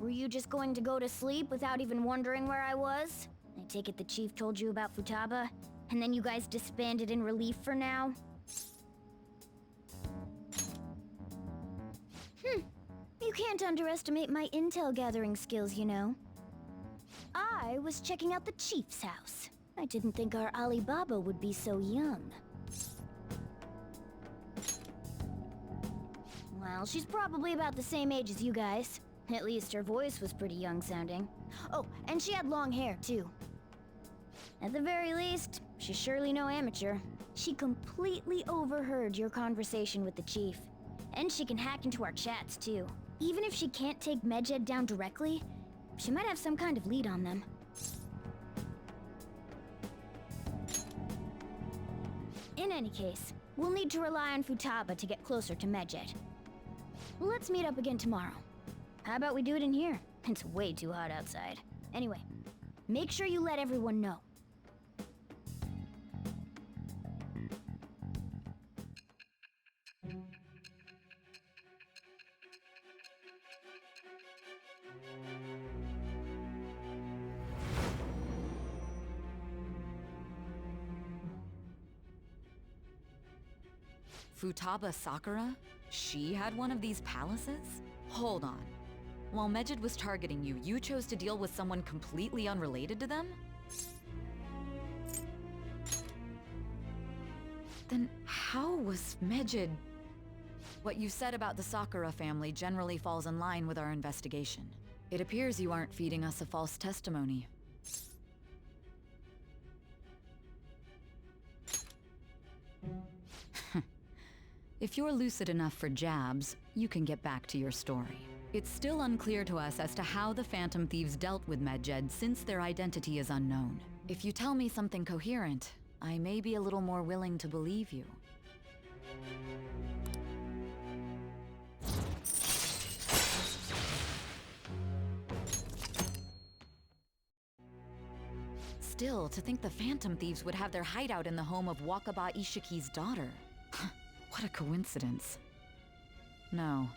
Were you just going to go to sleep without even wondering where I was? I take it the chief told you about Futaba, and then you guys disbanded in relief for now? You can't underestimate my intel gathering skills, you know. I was checking out the chief's house. I didn't think our Alibaba would be so young. Well, she's probably about the same age as you guys. At least her voice was pretty young sounding. Oh, and she had long hair, too. At the very least, she's surely no amateur. She completely overheard your conversation with the chief. And she can hack into our chats, too. Even if she can't take Medjed down directly, she might have some kind of lead on them. In any case, we'll need to rely on Futaba to get closer to Medjed. Let's meet up again tomorrow. How about we do it in here? It's way too hot outside. Anyway, make sure you let everyone know. Futaba Sakura? She had one of these palaces? Hold on. While Medjed was targeting you, you chose to deal with someone completely unrelated to them? Then how was Medjed... What you said about the Sakura family generally falls in line with our investigation. It appears you aren't feeding us a false testimony. If you're lucid enough for jabs, you can get back to your story. It's still unclear to us as to how the Phantom Thieves dealt with Medjed since their identity is unknown. If you tell me something coherent, I may be a little more willing to believe you. Still, to think the Phantom Thieves would have their hideout in the home of Wakaba Ishiki's daughter. What a coincidence. No.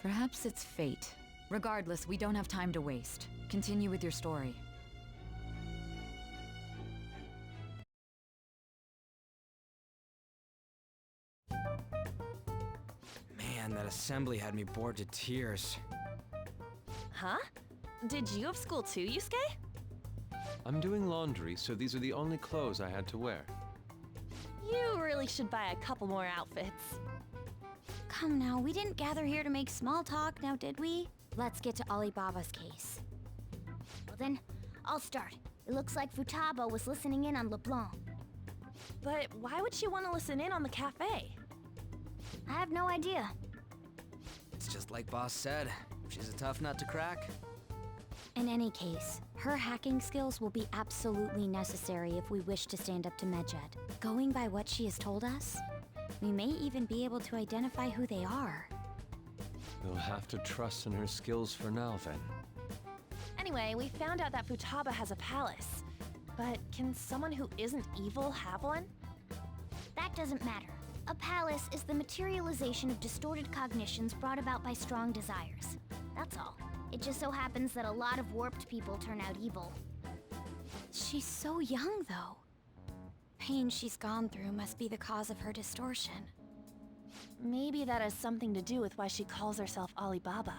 Perhaps it's fate. Regardless, we don't have time to waste. Continue with your story. Man, that assembly had me bored to tears. Huh? Did you have school too, Yusuke? I'm doing laundry, so these are the only clothes I had to wear. You really should buy a couple more outfits. Come now, we didn't gather here to make small talk, now did we? Let's get to Alibaba's case. Well then, I'll start. It looks like Futaba was listening in on LeBlanc. But why would she want to listen in on the cafe? I have no idea. It's just like Boss said. She's a tough nut to crack. In any case, her hacking skills will be absolutely necessary if we wish to stand up to Medjed. Going by what she has told us, we may even be able to identify who they are. We'll have to trust in her skills for now, then. Anyway, we found out that Futaba has a palace. But can someone who isn't evil have one? That doesn't matter. A palace is the materialization of distorted cognitions brought about by strong desires. That's all. It just so happens that a lot of warped people turn out evil. She's so young, though. Pain she's gone through must be the cause of her distortion. Maybe that has something to do with why she calls herself Alibaba.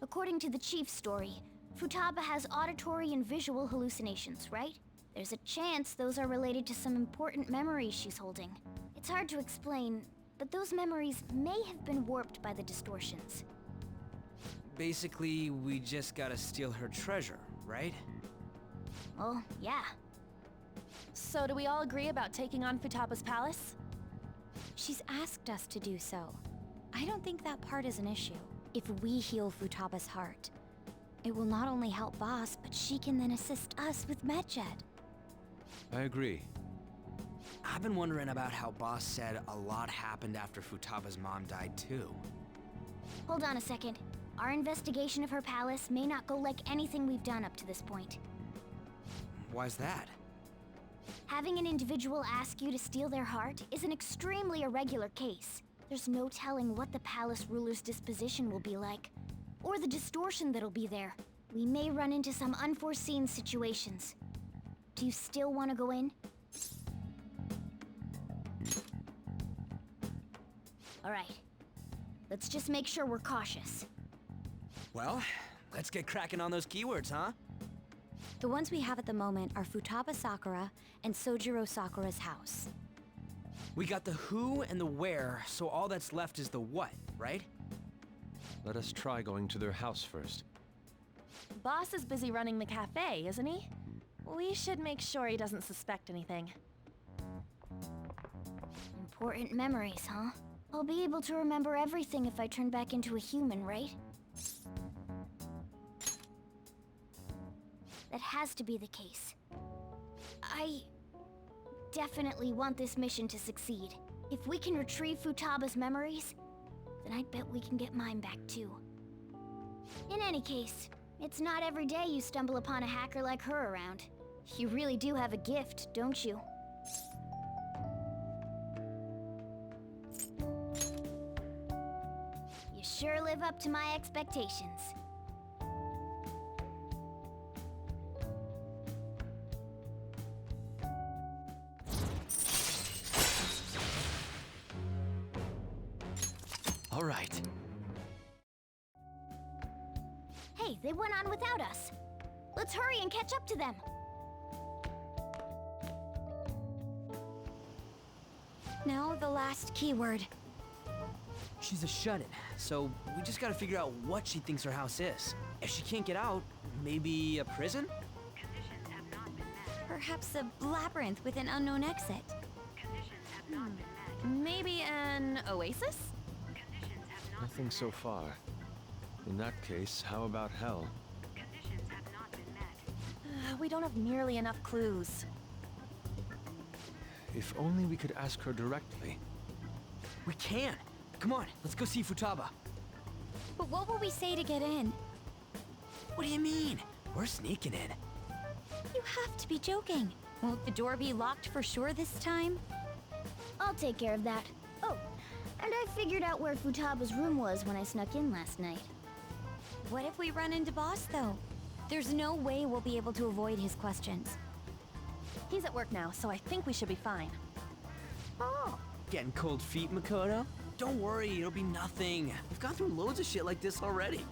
According to the chief's story, Futaba has auditory and visual hallucinations, right? There's a chance those are related to some important memories she's holding. It's hard to explain, but those memories may have been warped by the distortions. Basically, we just gotta steal her treasure, right? Well, yeah. So do we all agree about taking on Futaba's palace? She's asked us to do so. I don't think that part is an issue. If we heal Futaba's heart, it will not only help Boss, but she can then assist us with Medjed. I agree. I've been wondering about how Boss said a lot happened after Futaba's mom died, too. Hold on a second. Our investigation of her palace may not go like anything we've done up to this point. Why's that? Having an individual ask you to steal their heart is an extremely irregular case. There's no telling what the palace ruler's disposition will be like. or the distortion that'll be there. We may run into some unforeseen situations. Do you still want to go in? All right. Let's just make sure we're cautious. Well, let's get cracking on those keywords, huh? The ones we have at the moment are Futaba Sakura and Sojiro Sakura's house. We got the who and the where, so all that's left is the what, right? Let us try going to their house first. Boss is busy running the cafe, isn't he? We should make sure he doesn't suspect anything. Important memories, huh? I'll be able to remember everything if I turn back into a human, right? That has to be the case. I definitely want this mission to succeed. If we can retrieve Futaba's memories, then I'd bet we can get mine back too. In any case, it's not every day you stumble upon a hacker like her around. You really do have a gift, don't you? You sure live up to my expectations. All right. Hey, they went on without us. Let's hurry and catch up to them. Now the last keyword. She's a shut-in, so we just gotta figure out what she thinks her house is. If she can't get out, maybe a prison? Perhaps a labyrinth with an unknown exit. Maybe an oasis? Nothing so far. In that case, how about hell? We don't have nearly enough clues. If only we could ask her directly. We can! Come on, let's go see Futaba. But what will we say to get in? What do you mean? We're sneaking in. You have to be joking. Won't the door be locked for sure this time? I'll take care of that. Oh, and I figured out where Futaba's room was when I snuck in last night. What if we run into Boss, though? There's no way we'll be able to avoid his questions. He's at work now, so I think we should be fine. Oh. Getting cold feet, Makoto? Don't worry, it'll be nothing. We've gone through loads of shit like this already.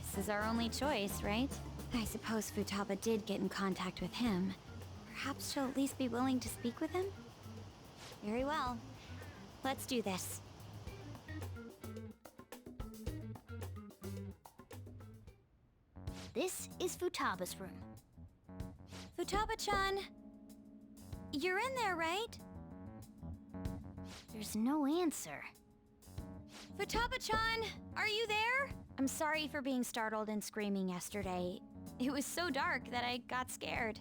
This is our only choice, right? I suppose Futaba did get in contact with him. Perhaps she'll at least be willing to speak with him? Very well. Let's do this. This is Futaba's room. Futaba-chan! You're in there, right? There's no answer. Futaba-chan, are you there? I'm sorry for being startled and screaming yesterday. It was so dark that I got scared.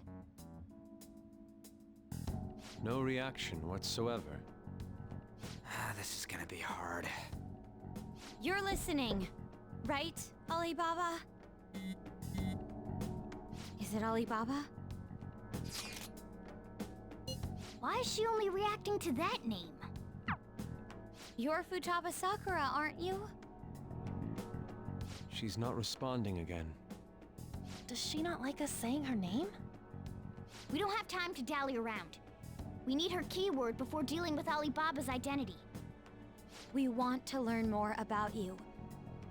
No reaction whatsoever. This is gonna be hard. You're listening, right, Alibaba? Is it Alibaba? Why is she only reacting to that name? You're Futaba Sakura, aren't you? She's not responding again. Does she not like us saying her name? We don't have time to dally around. We need her keyword before dealing with Alibaba's identity. We want to learn more about you.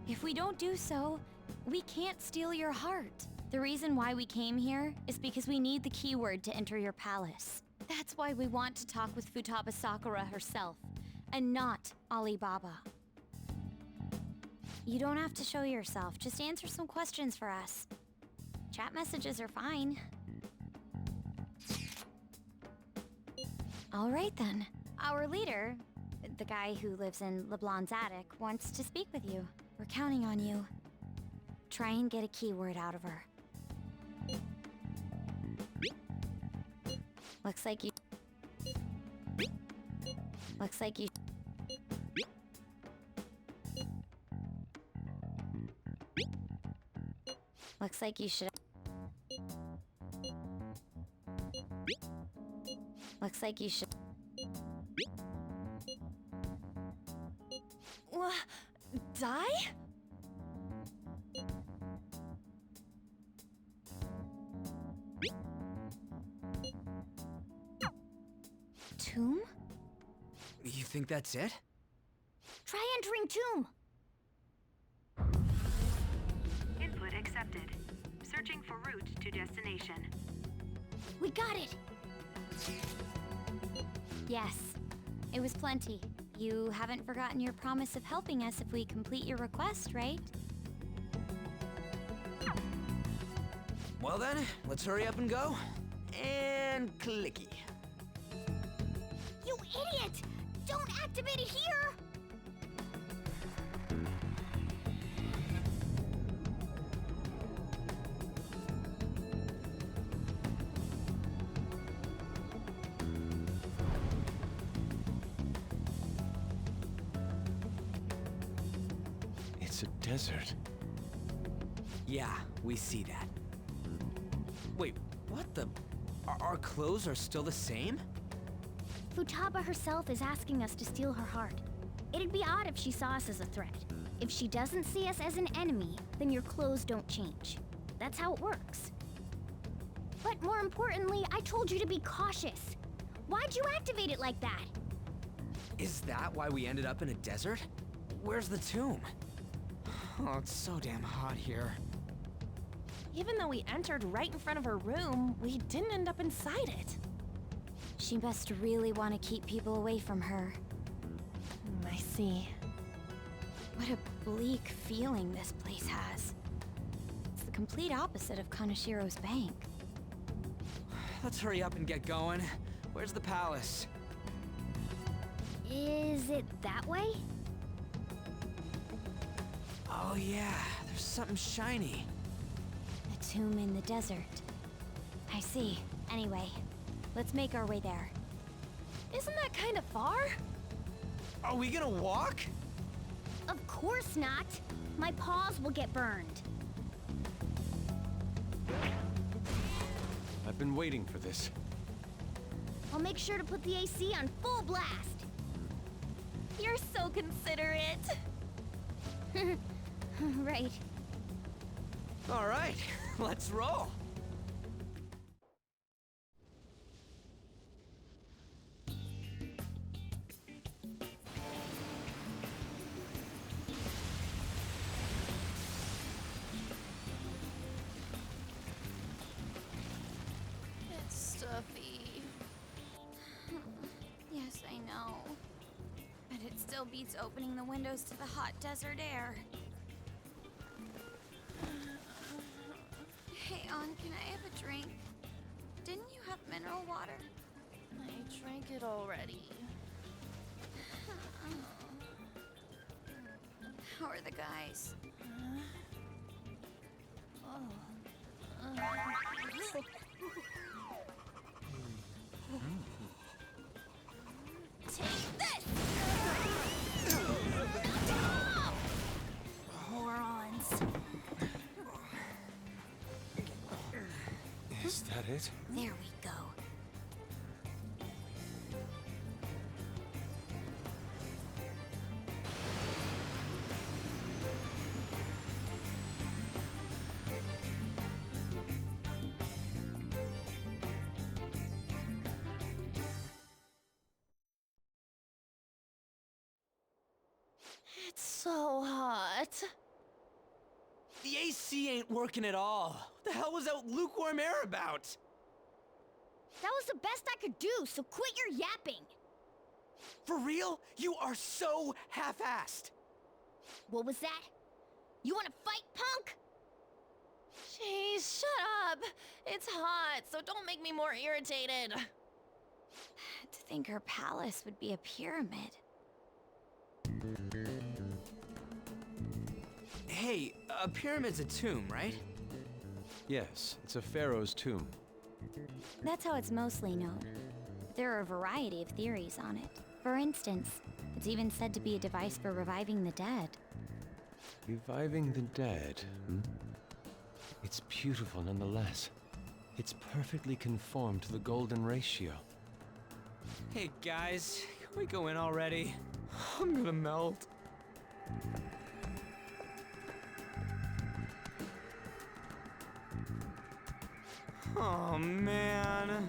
If we don't do so, we can't steal your heart. The reason why we came here is because we need the keyword to enter your palace. That's why we want to talk with Futaba Sakura herself, and not Alibaba. You don't have to show yourself, just answer some questions for us. Chat messages are fine. All right then. Our leader, the guy who lives in LeBlanc's attic, wants to speak with you. We're counting on you. Try and get a keyword out of her. Looks like you... Looks like you... Looks like you should... Looks like you should... Die? Tomb? You think that's it? Try entering tomb. Input accepted. Searching for route to destination. We got it. Yes, it was plenty. You haven't forgotten your promise of helping us if we complete your request, right? Well then, let's hurry up and go. And clicky. You idiot! Don't activate it here! It's a desert. Yeah, we see that. Wait, what the? Our clothes are still the same? Futaba herself is asking us to steal her heart. It'd be odd if she saw us as a threat. If she doesn't see us as an enemy, then your clothes don't change. That's how it works. But more importantly, I told you to be cautious. Why'd you activate it like that? Is that why we ended up in a desert? Where's the tomb? Oh, it's so damn hot here. Even though we entered right in front of her room, we didn't end up inside it. She must really want to keep people away from her. I see. What a bleak feeling this place has. It's the complete opposite of Kanashiro's bank. Let's hurry up and get going. Where's the palace? Is it that way? Oh yeah, there's something shiny. A tomb in the desert. I see. Anyway, let's make our way there. Isn't that kind of far? Are we gonna walk? Of course not. My paws will get burned. I've been waiting for this. I'll make sure to put the AC on full blast. You're so considerate. Right. All right, let's roll. It's stuffy. Yes, I know. But it still beats opening the windows to the hot desert air. Hey, On, can I have a drink? Didn't you have mineral water? I drank it already. How are the guys? Take this! Morons. Is that it? There we go. It's so hot. The AC ain't working at all. What the hell was that lukewarm air about? That was the best I could do, so quit your yapping. For real? You are so half-assed. What was that? You wanna fight, punk? Jeez, shut up. It's hot, so don't make me more irritated. To think her palace would be a pyramid. Hey, a pyramid's a tomb, right? Yes, it's a pharaoh's tomb. That's how it's mostly known. There are a variety of theories on it. For instance, it's even said to be a device for reviving the dead. Reviving the dead, hmm? It's beautiful nonetheless. It's perfectly conformed to the golden ratio. Hey guys, can we go in already? I'm gonna melt. Oh, man.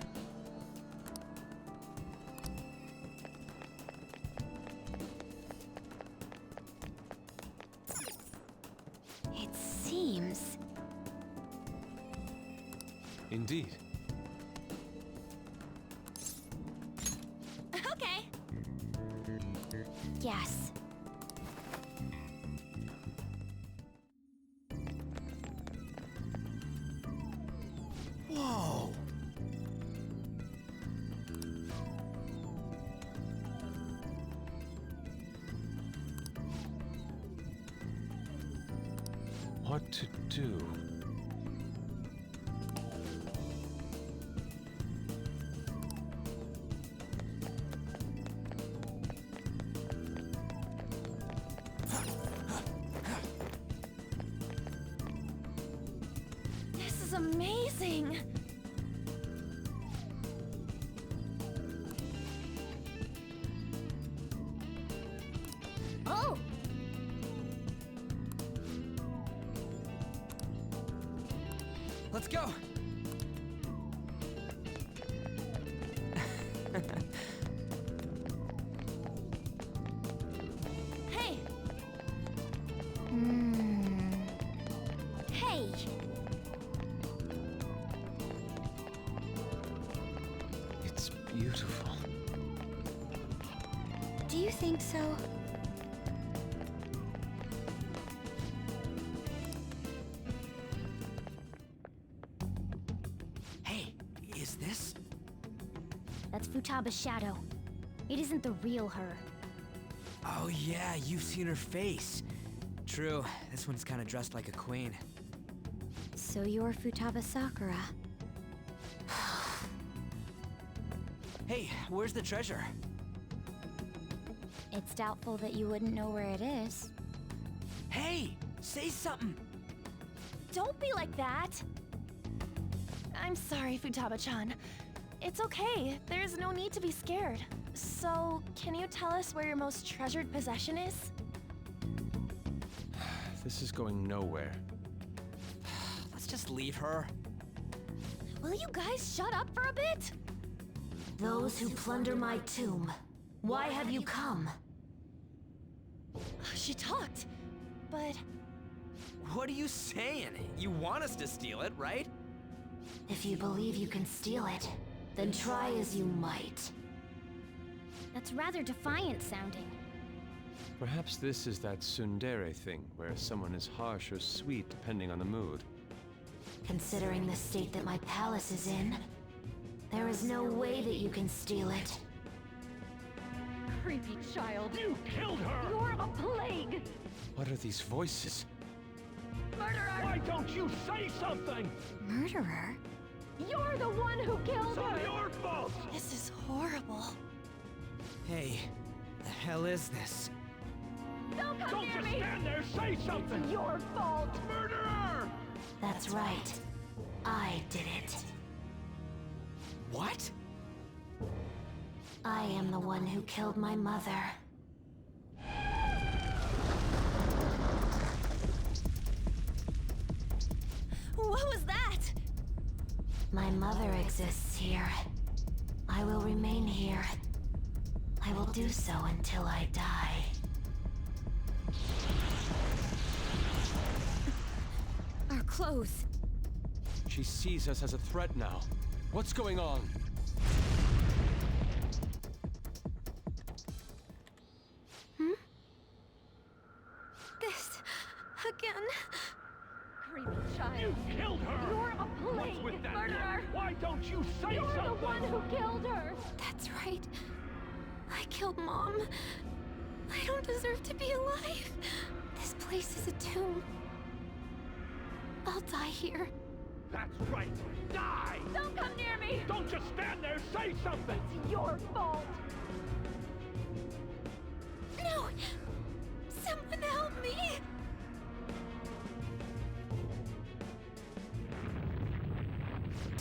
It seems... Indeed. Okay. Yes. Whoa. What to do? This is amazing! Oh! Let's go. Hey! Hey! It's beautiful. Do you think so? Hey, is this? That's Futaba's shadow. It isn't the real her. Oh yeah, you've seen her face. True, this one's kind of dressed like a queen. So you're Futaba Sakura. Hey, where's the treasure? It's doubtful that you wouldn't know where it is. Hey, say something. Don't be like that! I'm sorry, Futaba-chan. It's okay. There's no need to be scared. So, can you tell us where your most treasured possession is? This is going nowhere. Let's just leave her. Will you guys shut up for a bit? Those who plunder my tomb, why have you come? She talked, but What are you saying? You want us to steal it, right? If you believe you can steal it, then try as you might. That's rather defiant sounding. Perhaps this is that tsundere thing, where someone is harsh or sweet depending on the mood. Considering the state that my palace is in, there is no way that you can steal it. Creepy child. You killed her! You're a plague! What are these voices? Murderer! Why don't you say something? Murderer? You're the one who killed It's all her! your fault! this is horrible. Hey, the hell is this? Don't come Don't near just me! stand there, say something! It's your fault! Murderer! That's right. I did it. What? I am the one who killed my mother. What was that? My mother exists here. I will remain here. I will do so until I die. Our clothes. She sees us as a threat now. What's going on? This... again. Creepy You child. killed her! You're a plague! What's with that? Murderer! Why don't you say You're something? the one who killed her! That's right. I killed Mom. I don't deserve to be alive. This place is a tomb. I'll die here. That's right. Die! Don't come near me! Don't just stand there, say something! It's your fault! No! Someone help me!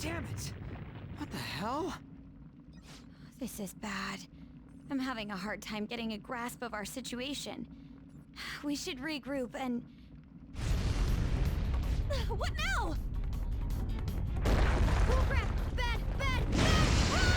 Damn it! What the hell? This is bad. I'm having a hard time getting a grasp of our situation. We should regroup and... What now? Oh crap! Bad! Bad! Bad! Run!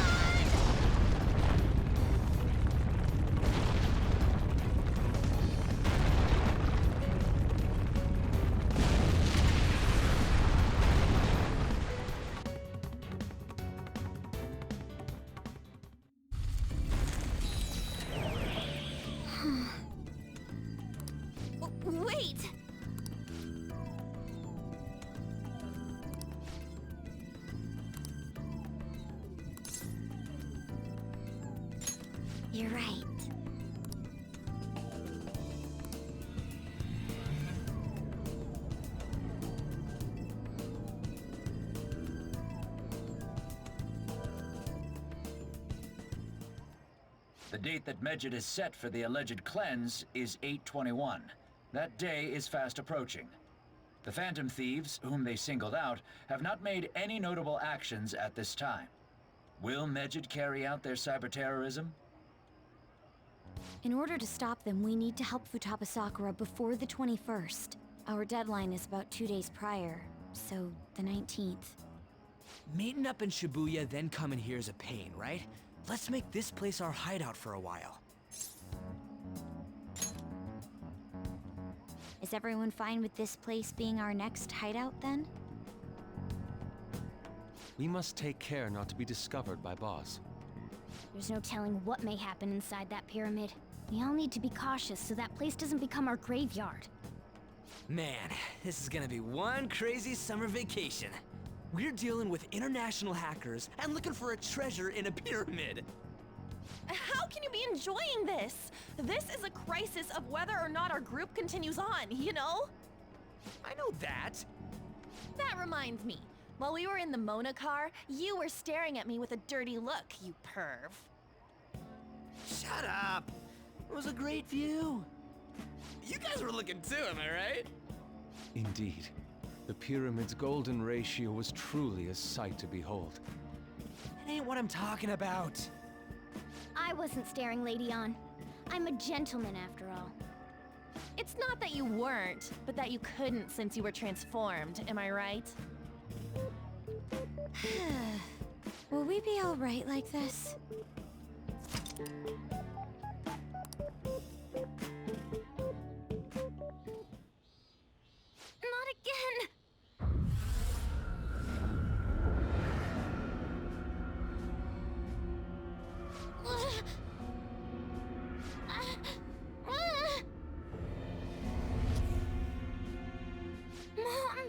Wait! You're right. The date that Medjed is set for the alleged cleanse is 8/21. That day is fast approaching. The Phantom Thieves, whom they singled out, have not made any notable actions at this time. Will Medjed carry out their cyber-terrorism? In order to stop them, we need to help Futaba Sakura before the 21st. Our deadline is about 2 days prior, so the 19th. Meeting up in Shibuya, then coming here is a pain, right? Let's make this place our hideout for a while. Is everyone fine with this place being our next hideout, then? We must take care not to be discovered by Boss. There's no telling what may happen inside that pyramid. We all need to be cautious so that place doesn't become our graveyard. Man, this is gonna be one crazy summer vacation. We're dealing with international hackers and looking for a treasure in a pyramid. How can you be enjoying this? This is a crisis of whether or not our group continues on, you know? I know that. That reminds me. While we were in the Mona car, you were staring at me with a dirty look, you perv. Shut up. It was a great view. You guys were looking too, am I right? Indeed. The pyramid's golden ratio was truly a sight to behold. That ain't what I'm talking about. I wasn't staring Lady on. I'm a gentleman after all. It's not that you weren't, but that you couldn't since you were transformed, am I right? Will we be alright like this? Not again! Mom!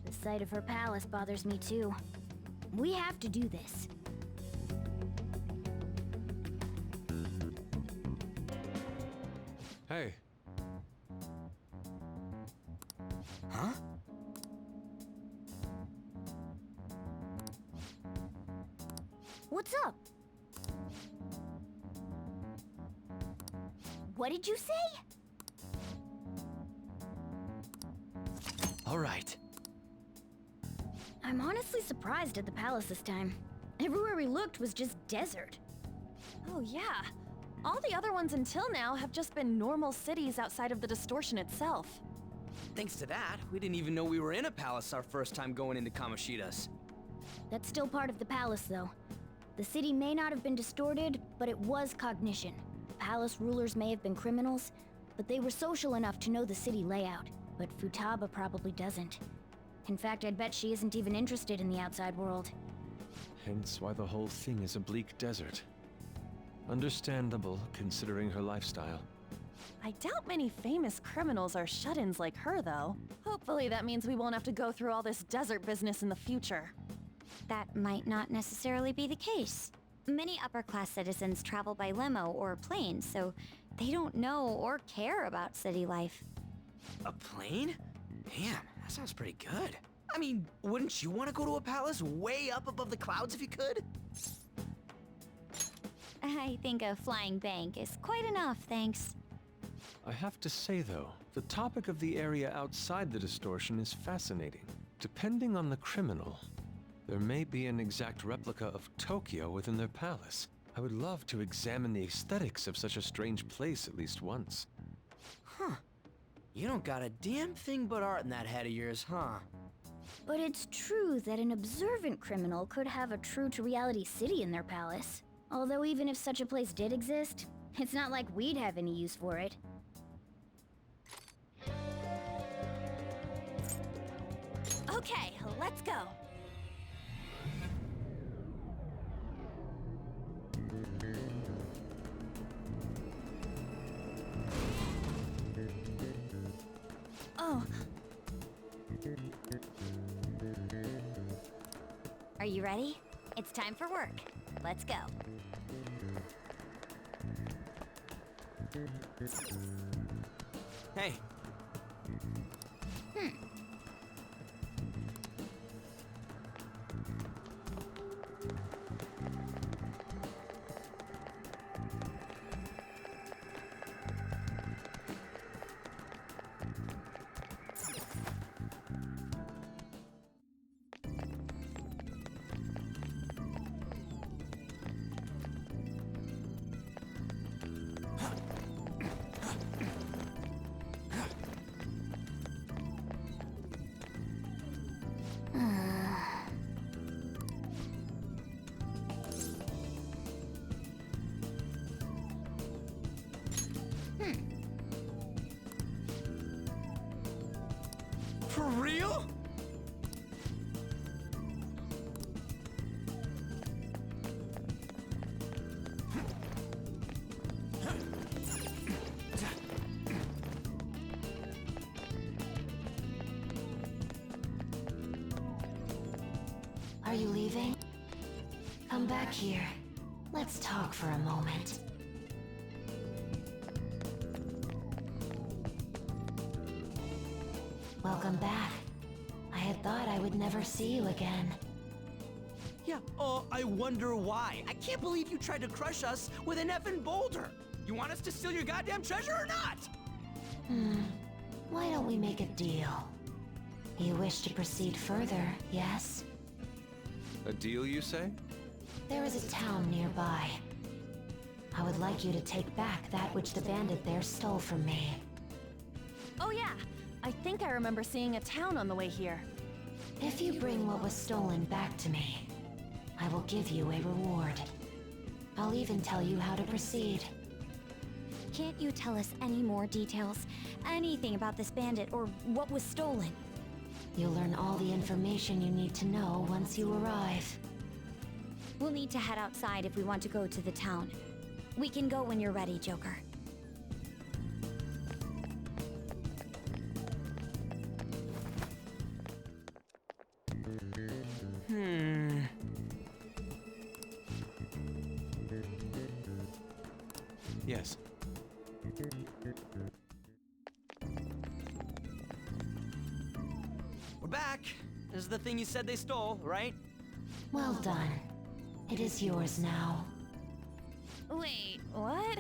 The sight of her palace bothers me too. We have to do this. Hey, Huh? What's up? What did you say? All right. I'm honestly surprised at the palace this time. Everywhere we looked was just desert. Oh yeah. All the other ones until now have just been normal cities outside of the distortion itself. Thanks to that, we didn't even know we were in a palace our first time going into Kamoshida's. That's still part of the palace, though. The city may not have been distorted, but it was cognition. Palace rulers may have been criminals, but they were social enough to know the city layout. But Futaba probably doesn't. In fact, I'd bet she isn't even interested in the outside world. Hence why the whole thing is a bleak desert. Understandable, considering her lifestyle. I doubt many famous criminals are shut-ins like her, though. Hopefully that means we won't have to go through all this desert business in the future. That might not necessarily be the case. Many upper-class citizens travel by limo or plane, so they don't know or care about city life. A plane? Man, that sounds pretty good. I mean, wouldn't you want to go to a palace way up above the clouds if you could? I think a flying bank is quite enough, thanks. I have to say, though, the topic of the area outside the distortion is fascinating. Depending on the criminal, there may be an exact replica of Tokyo within their palace. I would love to examine the aesthetics of such a strange place at least once. Huh. You don't got a damn thing but art in that head of yours, huh? But it's true that an observant criminal could have a true-to-reality city in their palace. Although even if such a place did exist, it's not like we'd have any use for it. Okay, let's go. Oh. Are you ready? It's time for work. Let's go. Hey. For real? Are you leaving? Come back here. Let's talk for a moment. Welcome back. I had thought I would never see you again. Yeah, I wonder why. I can't believe you tried to crush us with an effing boulder. You want us to steal your goddamn treasure or not? Why don't we make a deal? You wish to proceed further, yes? A deal, you say? There is a town nearby. I would like you to take back that which the bandit there stole from me. Oh yeah, I think I remember seeing a town on the way here. If you bring what was stolen back to me, I will give you a reward. I'll even tell you how to proceed. Can't you tell us any more details? Anything about this bandit or what was stolen? You'll learn all the information you need to know once you arrive. We'll need to head outside if we want to go to the town. We can go when you're ready, Joker. Yes. We're back. This is the thing you said they stole, right? Well done. It is yours now. Wait, what?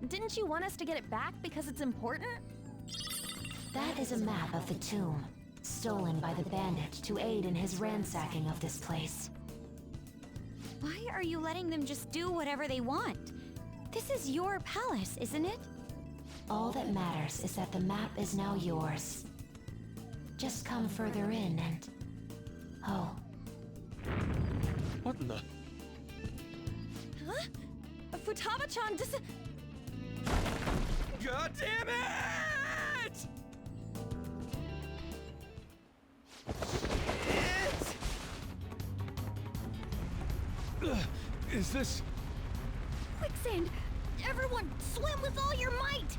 Didn't you want us to get it back because it's important? That is a map of the tomb, stolen by the bandit to aid in his ransacking of this place. Why are you letting them just do whatever they want? This is your palace, isn't it? All that matters is that the map is now yours. Just come further in and... Oh. What in the... Huh? Futaba-chan God damn it! Is this... Quicksand! Everyone, swim with all your might!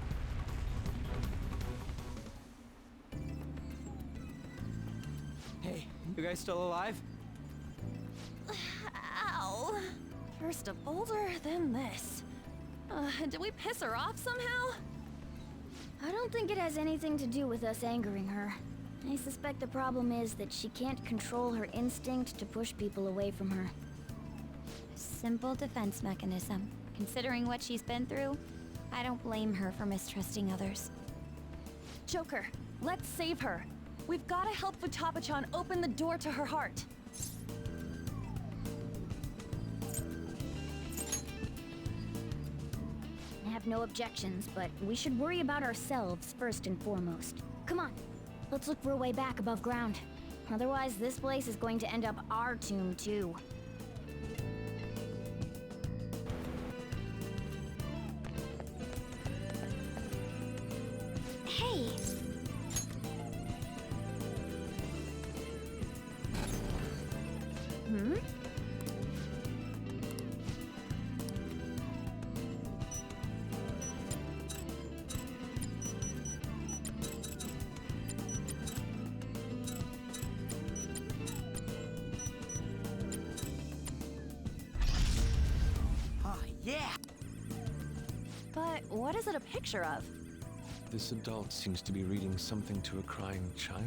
Hey, you guys still alive? Ow. First a boulder, then this. Did we piss her off somehow? I don't think it has anything to do with us angering her. I suspect the problem is that she can't control her instinct to push people away from her. Simple defense mechanism. Considering what she's been through, I don't blame her for mistrusting others. Joker, let's save her. We've got to help Futaba-chan open the door to her heart. I have no objections, but we should worry about ourselves first and foremost. Come on, let's look for a way back above ground. Otherwise, this place is going to end up our tomb, too. Hey! Hmm? Ah, yeah! But what is it a picture of? This adult seems to be reading something to a crying child?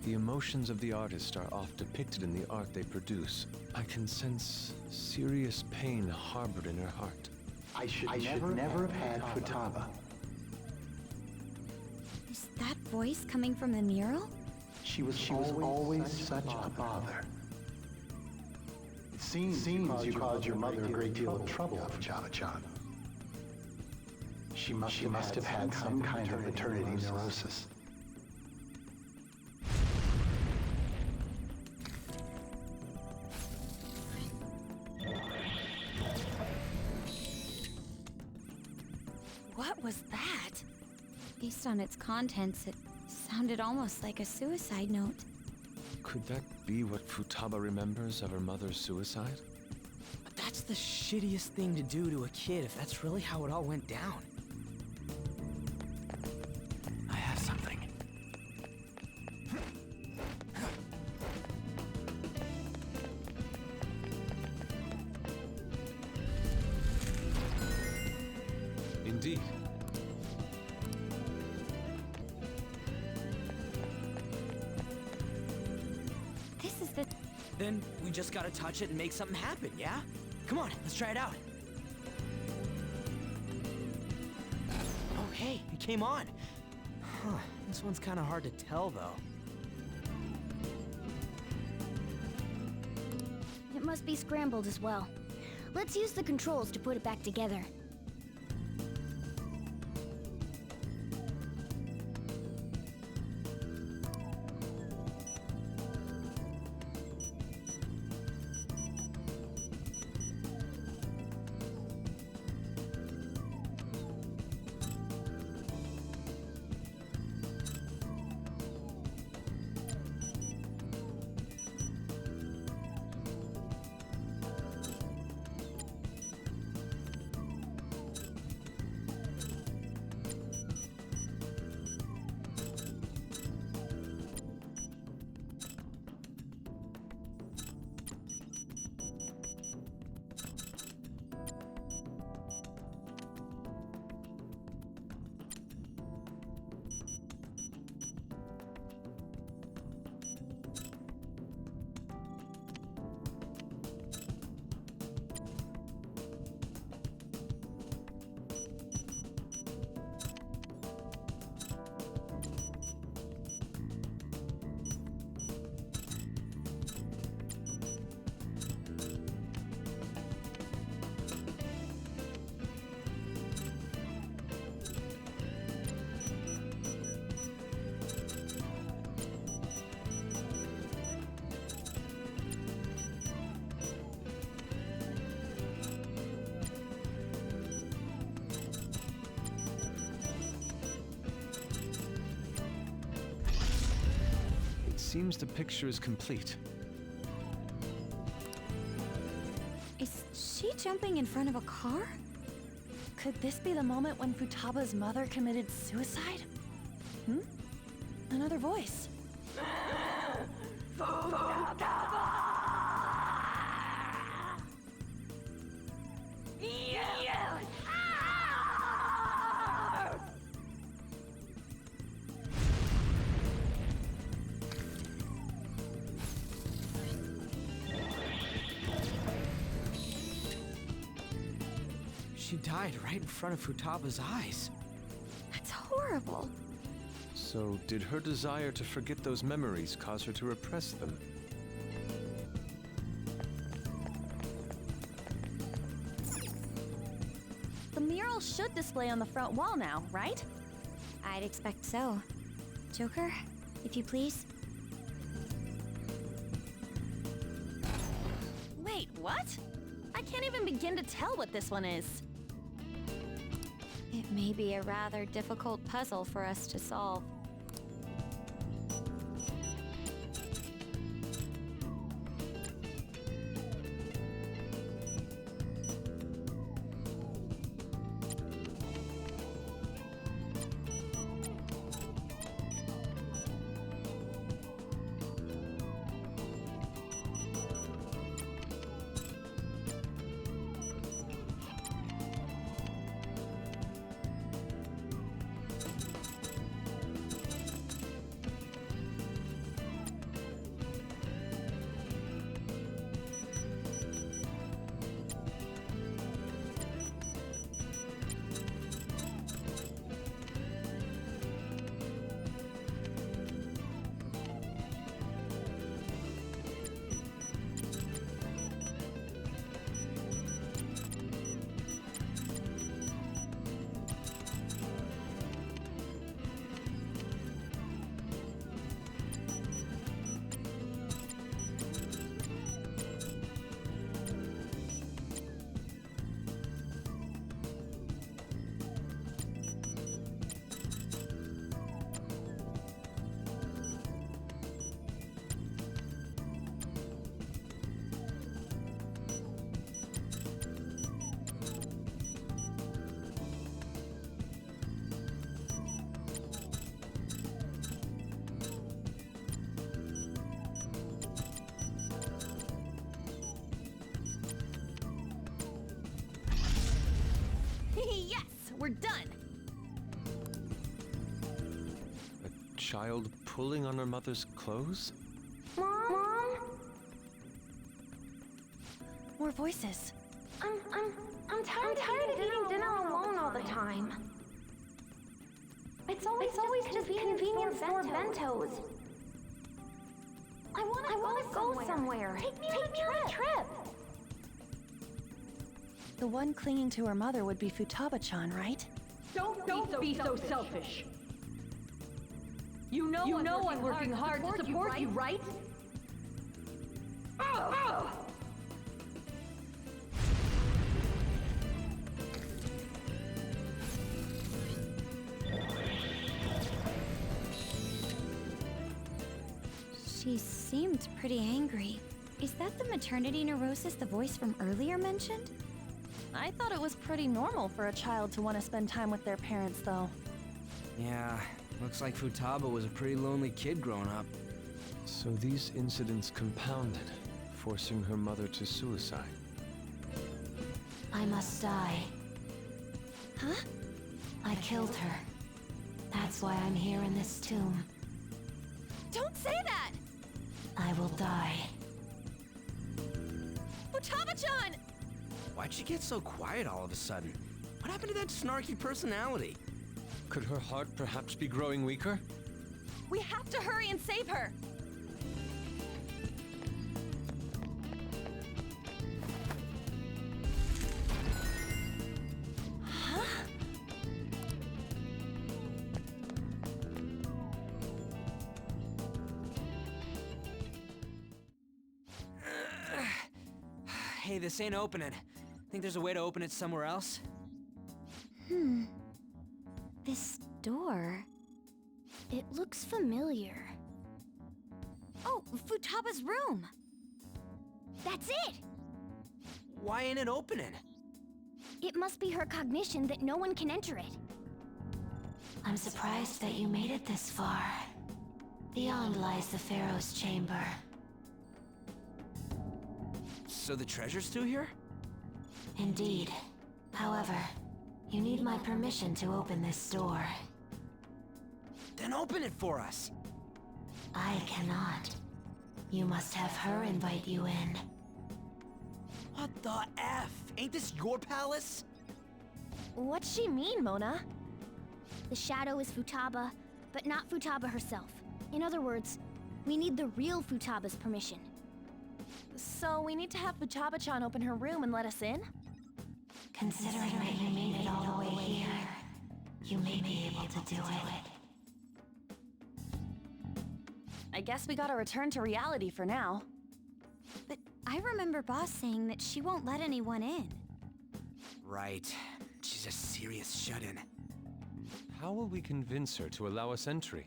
The emotions of the artist are oft depicted in the art they produce. I can sense serious pain harbored in her heart. I should never have had Futaba. Is that voice coming from the mural? She was always such a bother. It seems you caused your mother a great deal of trouble, Futaba-chan. She must have had some kind of maternity neurosis. What was that? Based on its contents, it sounded almost like a suicide note. Could that be what Futaba remembers of her mother's suicide? But that's the shittiest thing to do to a kid if that's really how it all went down. I have something. Indeed. This is the... Then we just gotta touch it and make something happen, yeah? Come on, let's try it out. Oh, hey, it came on. Huh, this one's kinda hard to tell, though. It must be scrambled as well. Let's use the controls to put it back together. Seems the picture is complete. Is she jumping in front of a car? Could this be the moment when Futaba's mother committed suicide? Another voice. She died right in front of Futaba's eyes. That's horrible. So, did her desire to forget those memories cause her to repress them? The mural should display on the front wall now, right? I'd expect so. Joker, if you please. Wait, what? I can't even begin to tell what this one is. It may be a rather difficult puzzle for us to solve. Yes, we're done. A child pulling on her mother's clothes? Mom? More voices. I'm tired of eating dinner alone all the time. It's always just convenience store bentos. I wanna go somewhere. Take me on a trip. The one clinging to her mother would be Futaba-chan, right? Don't be so selfish. You know I'm working hard to support you, right? Oh! She seemed pretty angry. Is that the maternity neurosis the voice from earlier mentioned? I thought it was pretty normal for a child to want to spend time with their parents, though. Yeah, looks like Futaba was a pretty lonely kid growing up. So these incidents compounded, forcing her mother to suicide. I must die. Huh? I killed her. That's why I'm here in this tomb. Don't say that! I will die. Futaba-chan! Why'd she get so quiet all of a sudden? What happened to that snarky personality? Could her heart perhaps be growing weaker? We have to hurry and save her! Huh? Hey, this ain't opening. Think there's a way to open it somewhere else? This door... It looks familiar. Oh, Futaba's room! That's it! Why ain't it opening? It must be her cognition that no one can enter it. I'm surprised that you made it this far. Beyond lies the Pharaoh's chamber. So the treasure's still here? Indeed. However, you need my permission to open this door. Then open it for us. I cannot. You must have her invite you in. What the F? Ain't this your palace? What's she mean, Mona? The shadow is Futaba, but not Futaba herself. In other words, we need the real Futaba's permission. So we need to have Futaba-chan open her room and let us in? Considering that you made it all the way here, you may be able to do it. I guess we gotta return to reality for now. But I remember Boss saying that she won't let anyone in. Right. She's a serious shut-in. How will we convince her to allow us entry?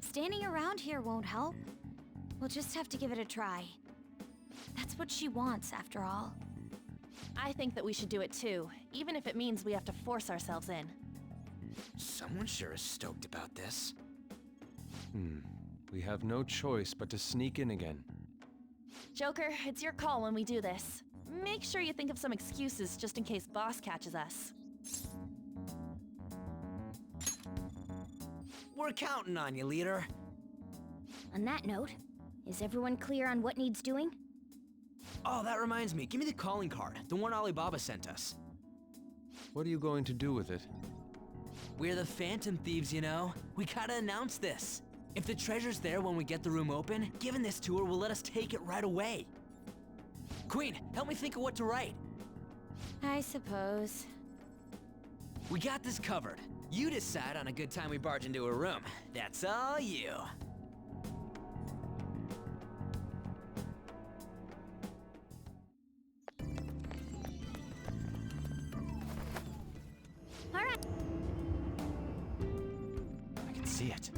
Standing around here won't help. We'll just have to give it a try. That's what she wants, after all. I think that we should do it too, even if it means we have to force ourselves in. Someone sure is stoked about this. We have no choice but to sneak in again. Joker, it's your call when we do this. Make sure you think of some excuses just in case Boss catches us. We're counting on you, leader. On that note, is everyone clear on what needs doing? Oh, that reminds me. Give me the calling card, the one Alibaba sent us. What are you going to do with it? We're the Phantom Thieves, you know. We gotta announce this. If the treasure's there when we get the room open, giving this to her will let us take it right away. Queen, help me think of what to write. I suppose. We got this covered. You decide on a good time we barge into a room. That's all you. All right. I can see it.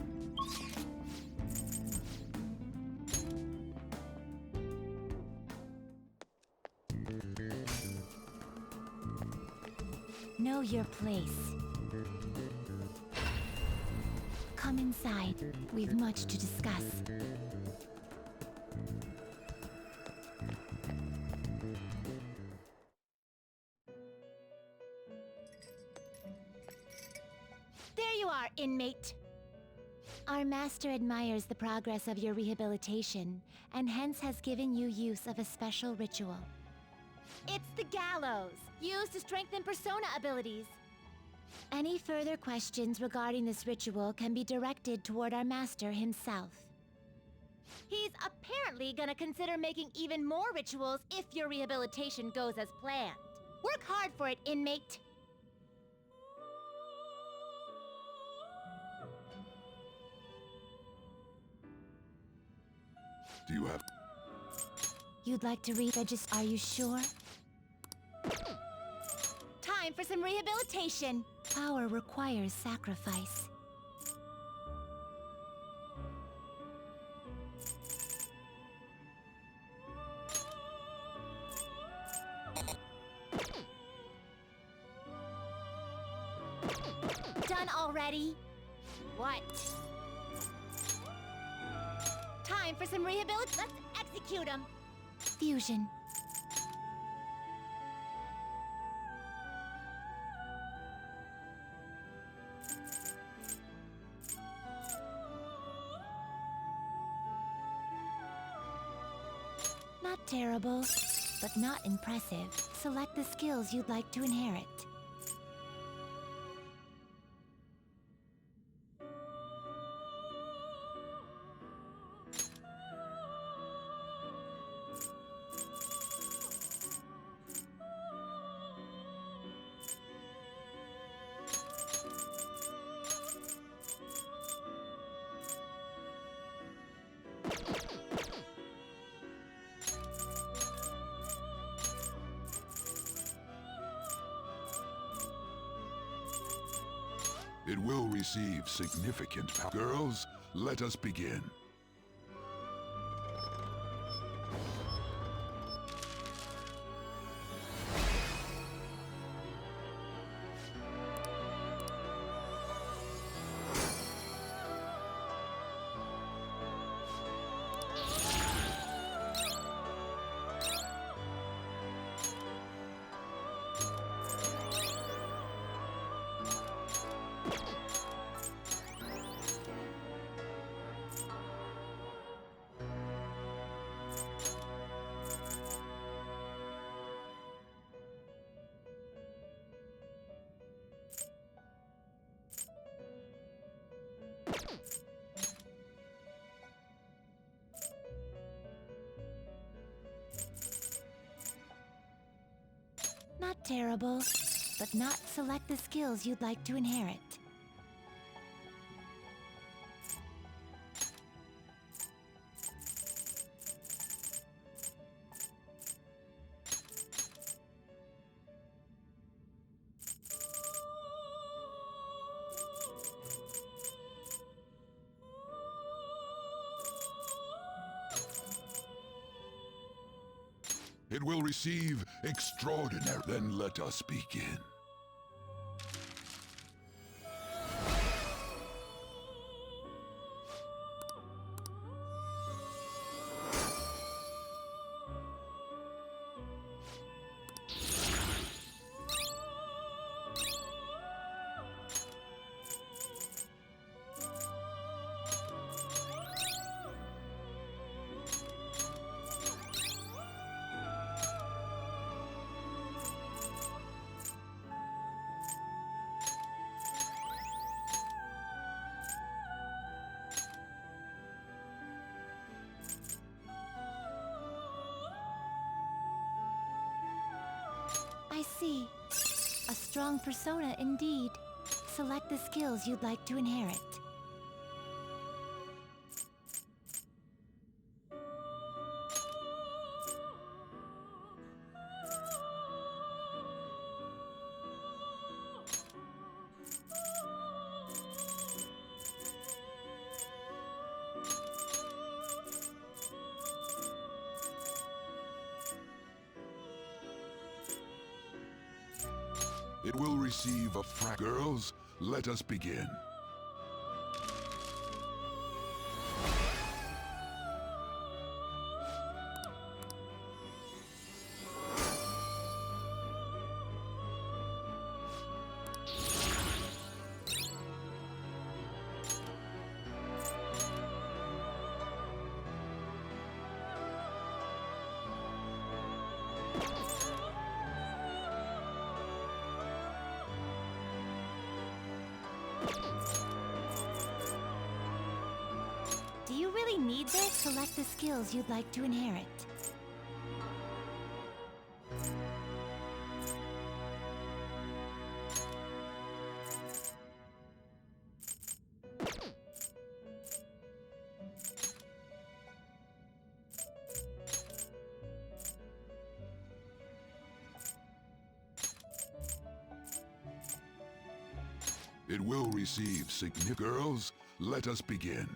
Know your place. Come inside. We've much to discuss. There you are, inmate. Our master admires the progress of your rehabilitation, and hence has given you use of a special ritual. It's the gallows, used to strengthen persona abilities. Any further questions regarding this ritual can be directed toward our master himself. He's apparently gonna consider making even more rituals if your rehabilitation goes as planned. Work hard for it, inmate. Do you have... You'd like to re-register? Are you sure? Time for some rehabilitation. Power requires sacrifice. Done already? What? Time for some rehabilitation. Let's execute him. Fusion. Not terrible, but not impressive. Select the skills you'd like to inherit. It will receive significant power. Girls, let us begin. terrible, but not select the skills you'd like to inherit. It will receive extraordinary. Then let us begin. I see. A strong persona indeed. Select the skills you'd like to inherit. It will receive a Girls, let us begin. Do you really need this? Select the skills you'd like to inherit. It will receive significant. Girls, let us begin.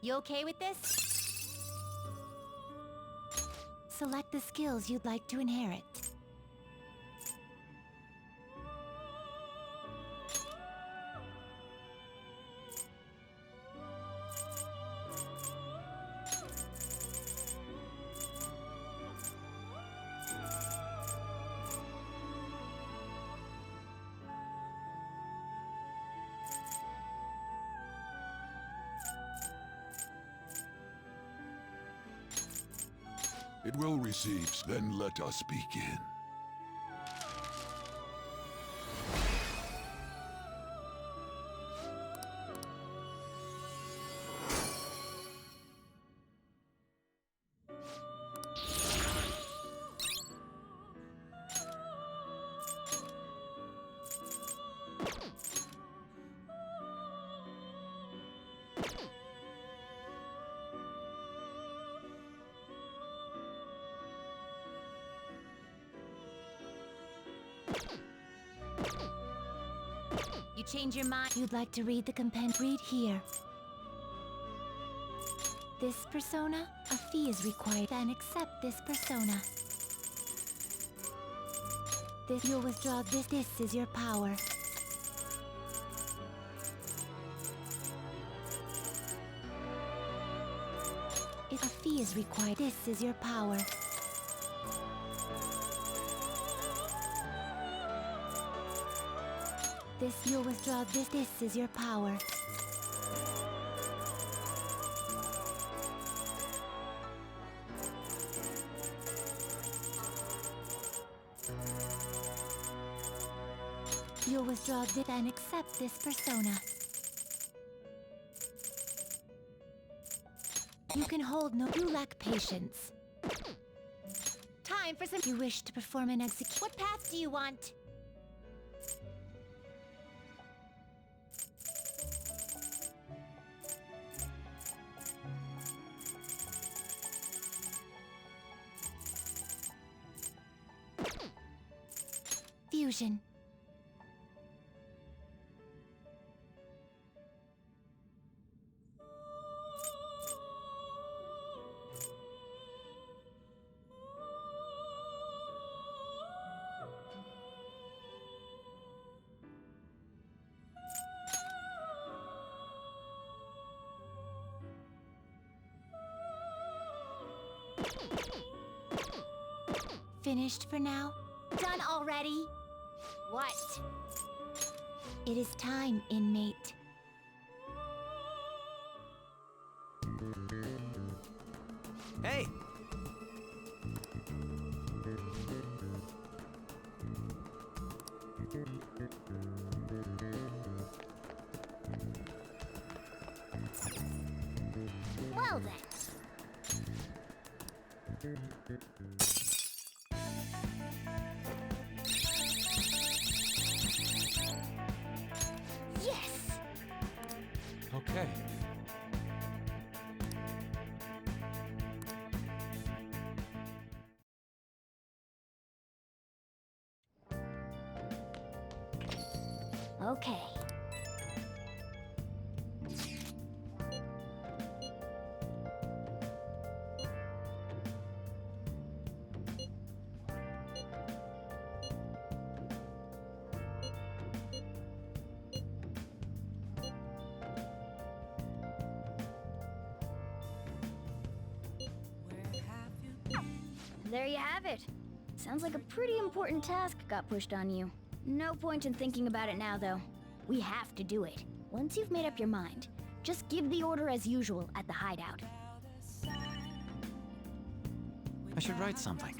You okay with this? Select the skills you'd like to inherit. It will receive. Then let us begin. You change your mind. You'd like to read the compendium? Read here. This persona, a fee is required. Then accept this persona. This you'll withdraw this. This is your power. If a fee is required, this is your power. You'll withdraw this. This is your power. You'll withdraw this and accept this persona. You can hold no. You lack patience. Time for some. You wish to perform an execution. What path do you want? Fusion. Finished for now? Done already? What? It is time, inmate. Hey! Well then. Yes! Okay. Okay. There you have it. Sounds like a pretty important task got pushed on you. No point in thinking about it now, though. We have to do it. Once you've made up your mind, just give the order as usual at the hideout. I should write something.